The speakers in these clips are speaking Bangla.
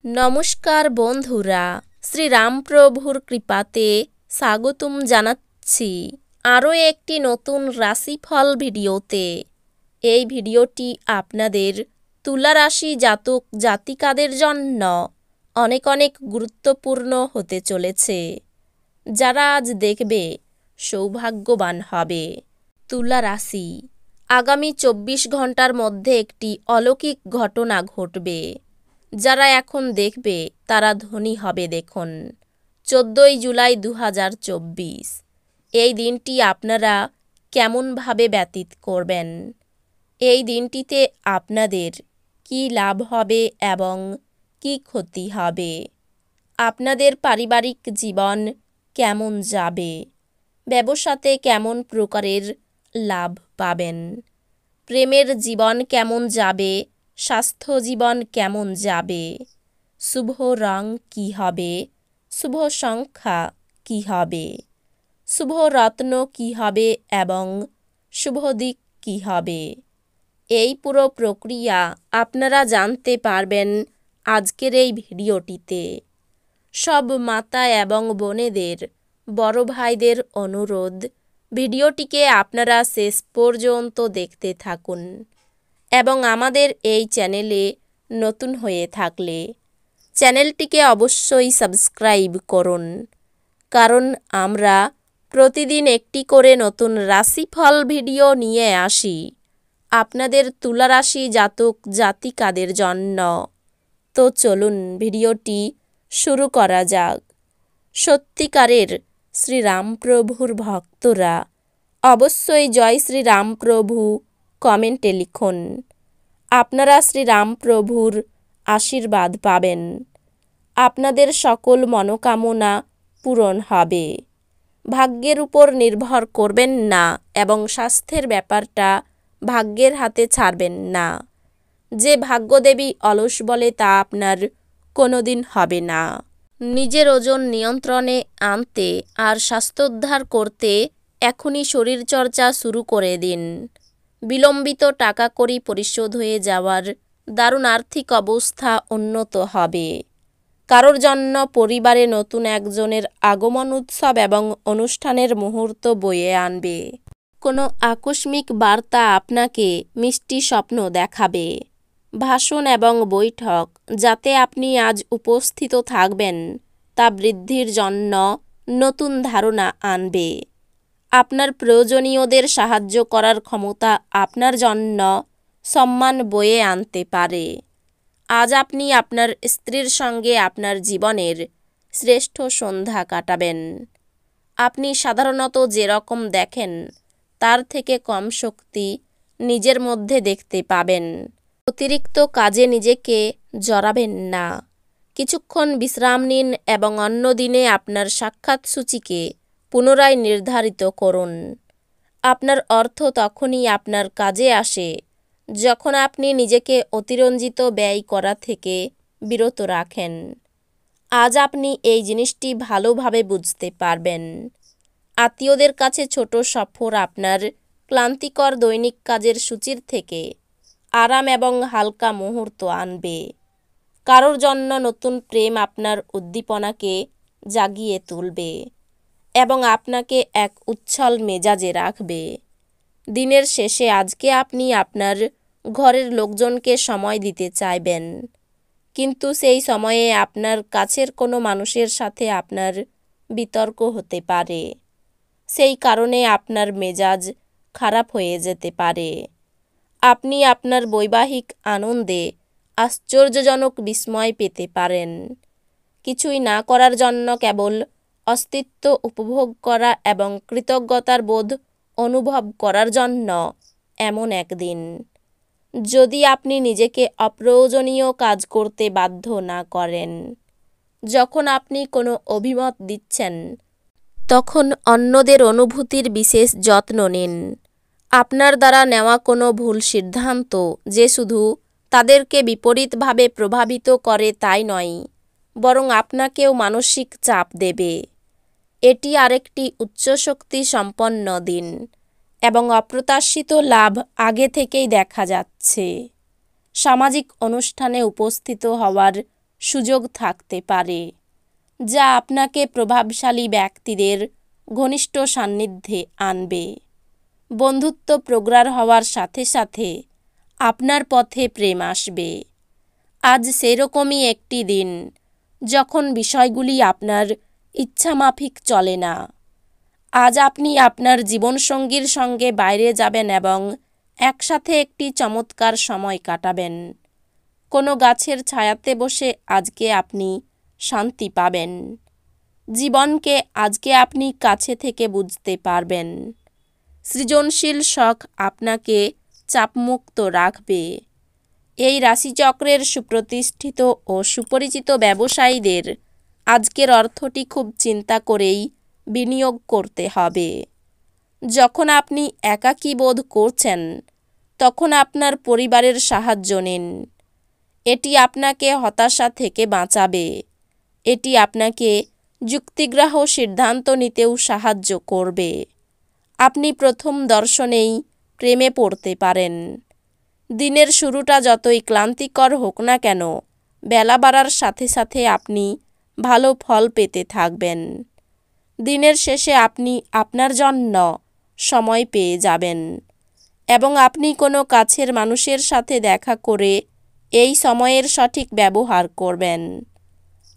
নমস্কার বন্ধুরা, শ্রীরামপ্রভুর কৃপাতে স্বাগতম জানাচ্ছি আরও একটি নতুন রাশিফল ভিডিওতে। এই ভিডিওটি আপনাদের তুলা রাশি জাতক জাতিকাদের জন্য অনেক অনেক গুরুত্বপূর্ণ হতে চলেছে। যারা আজ দেখবে সৌভাগ্যবান হবে। তুলা রাশি, আগামী 24 ঘন্টার মধ্যে একটি অলৌকিক ঘটনা ঘটবে। যারা এখন দেখবে তারা ধনী হবে। দেখুন, 14 জুলাই 2024 এই দিনটি আপনারা কেমনভাবে ব্যতীত করবেন? এই দিনটিতে আপনাদের কি লাভ হবে এবং কি ক্ষতি হবে? আপনাদের পারিবারিক জীবন কেমন যাবে? ব্যবসাতে কেমন প্রকারের লাভ পাবেন? প্রেমের জীবন কেমন যাবে? স্বাস্থ্য জীবন কেমন যাবে? শুভ রং কি হবে? শুভ সংখ্যা কি হবে? শুভ রত্ন কি হবে এবং শুভ দিক কি হবে? এই পুরো প্রক্রিয়া আপনারা জানতে পারবেন আজকের এই ভিডিওটিতে। সব মাতা এবং বোনেদের, বড় ভাইদের অনুরোধ, ভিডিওটিকে আপনারা শেষ পর্যন্ত দেখতে থাকুন এবং আমাদের এই চ্যানেলে নতুন হয়ে থাকলে চ্যানেলটিকে অবশ্যই সাবস্ক্রাইব করুন, কারণ আমরা প্রতিদিন একটি করে নতুন রাশিফল ভিডিও নিয়ে আসি আপনাদের তুলা রাশি জাতক জাতিকাদের জন্য। তো চলুন ভিডিওটি শুরু করা যাক। সত্যিকারের শ্রীরামপ্রভুর ভক্তরা অবশ্যই জয় শ্রীরামপ্রভু কমেন্টে লিখুন। আপনারা শ্রীরামপ্রভুর আশীর্বাদ পাবেন। আপনাদের সকল মনোকামনা পূরণ হবে। ভাগ্যের উপর নির্ভর করবেন না এবং স্বাস্থ্যের ব্যাপারটা ভাগ্যের হাতে ছাড়বেন না। যে ভাগ্যদেবী অলস বলে তা আপনার কোনোদিন হবে না। নিজের ওজন নিয়ন্ত্রণে আনতে আর স্বাস্থ্যোদ্ধার করতে এখনই শরীরচর্চা শুরু করে দিন। বিলম্বিত টাকা কড়ি পরিশোধ হয়ে যাওয়ার দারুণ আর্থিক অবস্থা উন্নত হবে। কারোর জন্য পরিবারে নতুন একজনের আগমন উৎসব এবং অনুষ্ঠানের মুহূর্ত বয়ে আনবে। কোনো আকস্মিক বার্তা আপনাকে মিষ্টি স্বপ্ন দেখাবে। ভাষণ এবং বৈঠক যাতে আপনি আজ উপস্থিত থাকবেন তা বৃদ্ধির জন্য নতুন ধারণা আনবে। আপনার প্রয়োজনীয়দের সাহায্য করার ক্ষমতা আপনার জন্য সম্মান বয়ে আনতে পারে। আজ আপনি আপনার স্ত্রীর সঙ্গে আপনার জীবনের শ্রেষ্ঠ সন্ধ্যা কাটাবেন। আপনি সাধারণত যেরকম দেখেন তার থেকে কম শক্তি নিজের মধ্যে দেখতে পাবেন। অতিরিক্ত কাজে নিজেকে জড়াবেন না। কিছুক্ষণ বিশ্রাম নিন এবং অন্য দিনে আপনার সাক্ষাৎ সূচিকে পুনরায় নির্ধারিত করুন। আপনার অর্থ তখনই আপনার কাজে আসে যখন আপনি নিজেকে অতিরঞ্জিত ব্যয় করা থেকে বিরত রাখেন। আজ আপনি এই জিনিসটি ভালোভাবে বুঝতে পারবেন। আত্মীয়দের কাছে ছোট সফর আপনার ক্লান্তিকর দৈনিক কাজের সূচির থেকে আরাম এবং হালকা মুহূর্ত আনবে। কারোর জন্য নতুন প্রেম আপনার উদ্দীপনাকে জাগিয়ে তুলবে এবং আপনাকে এক উচ্ছল মেজাজে রাখবে। দিনের শেষে আজকে আপনি আপনার ঘরের লোকজনকে সময় দিতে চাইবেন, কিন্তু সেই সময়ে আপনার কাছের কোনো মানুষের সাথে আপনার বিতর্ক হতে পারে। সেই কারণে আপনার মেজাজ খারাপ হয়ে যেতে পারে। আপনি আপনার বৈবাহিক আনন্দে আশ্চর্যজনক বিস্ময় পেতে পারেন। কিছুই না করার জন্য কেবল অস্তিত্ব উপভোগ করা এবং কৃতজ্ঞতার বোধ অনুভব করার জন্য এমন একদিন। যদি আপনি নিজেকে অপ্রয়োজনীয় কাজ করতে বাধ্য না করেন। যখন আপনি কোনো অভিমত দিচ্ছেন তখন অন্যদের অনুভূতির বিশেষ যত্ন নিন। আপনার দ্বারা নেওয়া কোনো ভুল সিদ্ধান্ত যে শুধু তাদেরকে বিপরীতভাবে প্রভাবিত করে তাই নয়, বরং আপনাকেও মানসিক চাপ দেবে। এটি আরেকটি উচ্চশক্তি সম্পন্ন দিন এবং অপ্রত্যাশিত লাভ আগে থেকেই দেখা যাচ্ছে। সামাজিক অনুষ্ঠানে উপস্থিত হওয়ার সুযোগ থাকতে পারে, যা আপনাকে প্রভাবশালী ব্যক্তিদের ঘনিষ্ঠ সান্নিধ্যে আনবে। বন্ধুত্ব প্রগাঢ় হওয়ার সাথে সাথে আপনার পথে প্রেম আসবে। আজ সেরকমই একটি দিন যখন বিষয়গুলি আপনার ইচ্ছামাফিক চলে না। আজ আপনি আপনার জীবনসঙ্গীর সঙ্গে বাইরে যাবেন এবং একসাথে একটি চমৎকার সময় কাটাবেন। কোনো গাছের ছায়াতে বসে আজকে আপনি শান্তি পাবেন। জীবনকে আজকে আপনি কাছে থেকে বুঝতে পারবেন। সৃজনশীল শখ আপনাকে চাপমুক্ত রাখবে। এই রাশিচক্রের সুপ্রতিষ্ঠিত ও সুপরিচিত ব্যবসায়ীদের আজকের অর্থটি খুব চিন্তা করেই বিনিয়োগ করতে হবে। যখন আপনি একাকী বোধ করছেন, তখন আপনার পরিবারের সাহায্য নিন। এটি আপনাকে হতাশা থেকে বাঁচাবে। এটি আপনাকে যুক্তিগ্রাহ্য সিদ্ধান্ত নিতেও সাহায্য করবে। আপনি প্রথম দর্শনেই প্রেমে পড়তে পারেন। দিনের শুরুটা যতই ক্লান্তিকর হোক না কেন, বেলা বাড়ার সাথে সাথে আপনি ভালো ফল পেতে থাকবেন। দিনের শেষে আপনি আপনার জন্য সময় পেয়ে যাবেন এবং আপনি কোনো কাছের মানুষের সাথে দেখা করে এই সময়ের সঠিক ব্যবহার করবেন।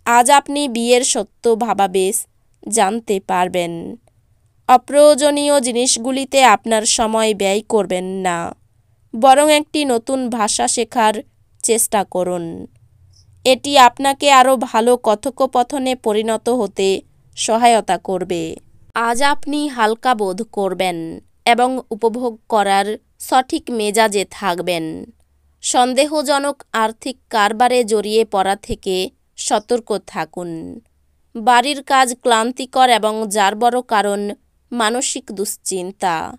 আজ আপনি বিয়ের সত্য ভাবাবেশ জানতে পারবেন। অপ্রয়োজনীয় জিনিসগুলিতে আপনার সময় ব্যয় করবেন না, বরং একটি নতুন ভাষা শেখার চেষ্টা করুন। এটি আপনাকে আরও ভালো কথোপকথনে পরিণত হতে সহায়তা করবে। আজ আপনি হালকা বোধ করবেন এবং উপভোগ করার সঠিক মেজাজে থাকবেন। সন্দেহজনক আর্থিক কারবারে জড়িয়ে পড়া থেকে সতর্ক থাকুন। বাড়ির কাজ ক্লান্তিকর এবং যার বড় কারণ মানসিক দুশ্চিন্তা।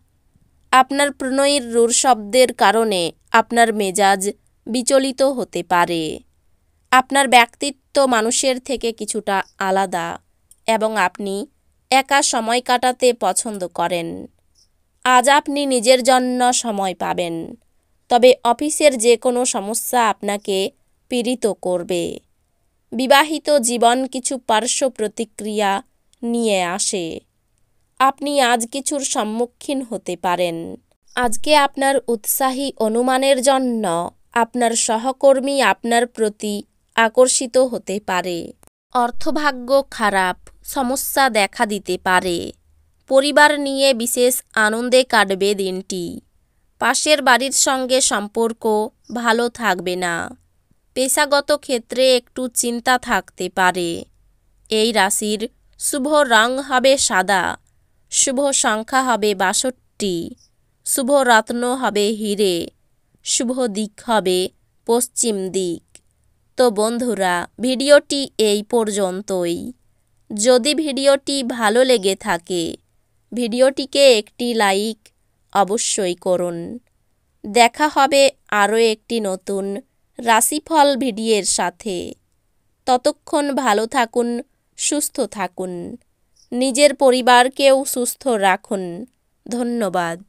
আপনার প্রণয়ীর রূঢ় শব্দের কারণে আপনার মেজাজ বিচলিত হতে পারে। আপনার ব্যক্তিত্ব মানুষের থেকে কিছুটা আলাদা এবং আপনি একা সময় কাটাতে পছন্দ করেন। আজ আপনি নিজের জন্য সময় পাবেন, তবে অফিসের যে কোনো সমস্যা আপনাকে পীড়িত করবে। বিবাহিত জীবন কিছু পার্শ্ব প্রতিক্রিয়া নিয়ে আসে। আপনি আজ কিছুর সম্মুখীন হতে পারেন। আজকে আপনার উৎসাহী অনুমানের জন্য আপনার সহকর্মী আপনার প্রতি আকর্ষিত হতে পারে। অর্থভাগ্য খারাপ, সমস্যা দেখা দিতে পারে। পরিবার নিয়ে বিশেষ আনন্দে কাটবে দিনটি। পাশের বাড়ির সঙ্গে সম্পর্ক ভালো থাকবে না। পেশাগত ক্ষেত্রে একটু চিন্তা থাকতে পারে। এই রাশির শুভ রং হবে সাদা, শুভ সংখ্যা হবে 62, শুভ রত্ন হবে হিরে, শুভ দিক হবে পশ্চিম দিক। তো বন্ধুরা, ভিডিওটি এই পর্যন্তই। যদি ভিডিওটি ভালো লেগে থাকে, ভিডিওটিকে একটি লাইক অবশ্যই করুন। দেখা হবে আরও একটি নতুন রাশিফল ভিডিওর সাথে। ততক্ষণ ভালো থাকুন, সুস্থ থাকুন, নিজের পরিবারকেও সুস্থ রাখুন। ধন্যবাদ।